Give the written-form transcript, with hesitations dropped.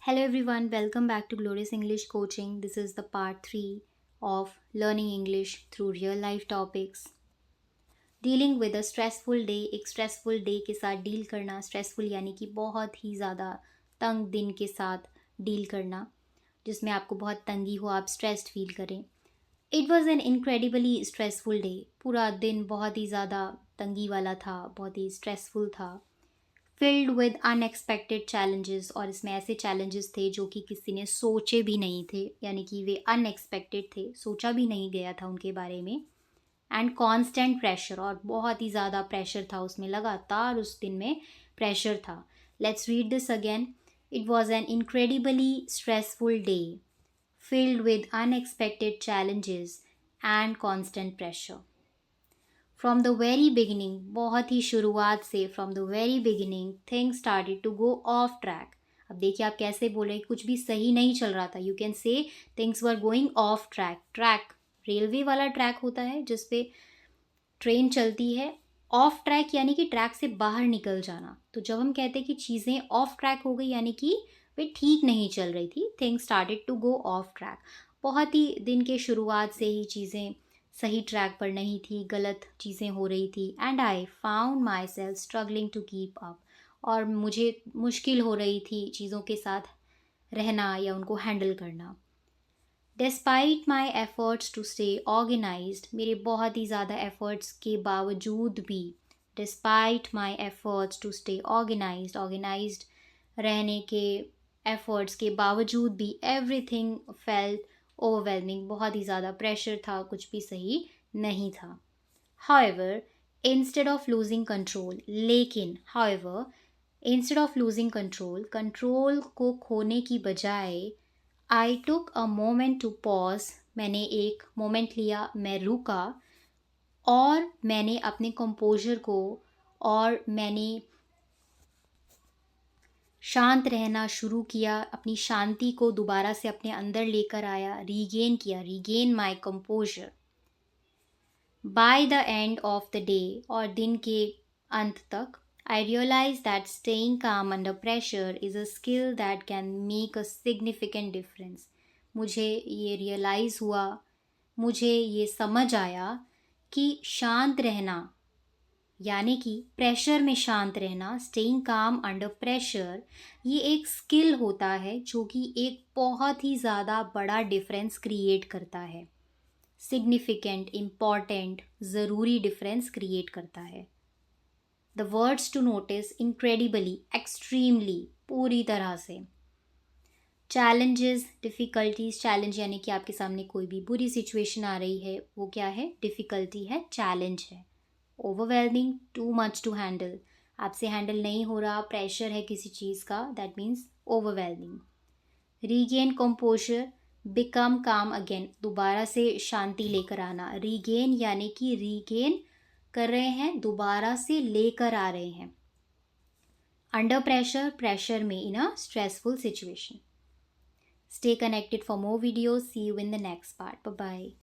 Hello everyone, welcome back to Glorious English Coaching. This is the part 3 of learning English through real life topics. Dealing with a stressful day, एक stressful day के साथ deal करना, stressful यानी कि बहुत ही ज़्यादा तंग दिन के साथ डील करना, जिसमें आपको बहुत तंगी हो, आप स्ट्रेस्ड फील करें. It was an incredibly stressful day. पूरा दिन बहुत ही ज़्यादा तंगी वाला था, बहुत ही स्ट्रेसफुल था, फिल्ड विद अनएक्सपेक्टेड चैलेंजेस. और इसमें ऐसे चैलेंजेस थे जो कि किसी ने सोचे भी नहीं थे, यानी कि वे अनएक्सपेक्टेड थे, सोचा भी नहीं गया था उनके बारे में. एंड कॉन्स्टेंट प्रेशर, और बहुत ही ज़्यादा प्रेशर था उसमें, लगातार उस दिन में प्रेशर था. Let's read this again. It was an incredibly stressful day filled with unexpected challenges and constant pressure. From the very beginning, बहुत ही शुरुआत से, from the very beginning, things started to go off track. अब देखिए आप कैसे बोल रहे हैं, कुछ भी सही नहीं चल रहा था. You can say things were going of track. Track railway वाला ट्रैक होता है जिसपे ट्रेन चलती है. ऑफ ट्रैक यानी कि ट्रैक से बाहर निकल जाना. तो जब हम कहते हैं कि चीज़ें ऑफ ट्रैक हो गई, यानी कि वे ठीक नहीं चल रही थी. Things started to go off track. बहुत ही दिन के शुरुआत से ही चीज़ें सही ट्रैक पर नहीं थी, गलत चीज़ें हो रही थी. And I found myself struggling to keep up. और मुझे मुश्किल हो रही थी चीज़ों के साथ रहना या उनको हैंडल करना. Despite my efforts to stay organised, मेरे बहुत ही ज़्यादा एफ़र्ट्स के बावजूद भी, despite my efforts to stay organised, organised रहने के एफ़र्ट्स के बावजूद भी, एवरीथिंग फेल्ट ओवरवेलमिंग, बहुत ही ज़्यादा प्रेशर था, कुछ भी सही नहीं था. However, instead of losing control, लेकिन however instead of losing control, control को खोने की बजाय, I took a moment to pause, मैंने एक मोमेंट लिया, मैं रुका, और मैंने अपने कंपोजर को, और मैंने शांत रहना शुरू किया, अपनी शांति को दोबारा से अपने अंदर लेकर आया, रीगेन किया, regain my composer. By the end of the day, और दिन के अंत तक, I realized that staying calm under pressure is a skill that can make a significant difference. मुझे ये रियलाइज़ हुआ, मुझे ये समझ आया कि शांत रहना, यानी कि प्रेशर में शांत रहना, स्टेइंग काम अंडर प्रेशर, ये एक स्किल होता है जो कि एक बहुत ही ज़्यादा बड़ा डिफरेंस क्रिएट करता है. सिग्निफिकेंट, इम्पॉर्टेंट, ज़रूरी डिफरेंस क्रिएट करता है. The words to notice, incredibly, extremely, पूरी तरह से. चैलेंजेस, डिफ़िकल्टीज, चैलेंज यानी कि आपके सामने कोई भी बुरी सिचुएशन आ रही है, वो क्या है, डिफ़िकल्टी है, चैलेंज है. Overwhelming, too much to handle, आपसे हैंडल नहीं हो रहा, प्रेशर है किसी चीज़ का, that means overwhelming. Regain composure, become calm again, दोबारा से शांति लेकर आना. रीगेन यानी कि रीगेन कर रहे हैं, दोबारा से लेकर आ रहे हैं. अंडर प्रेशर, प्रेशर में, in a stressful situation. Stay connected for more videos. See you in the next part. Bye bye.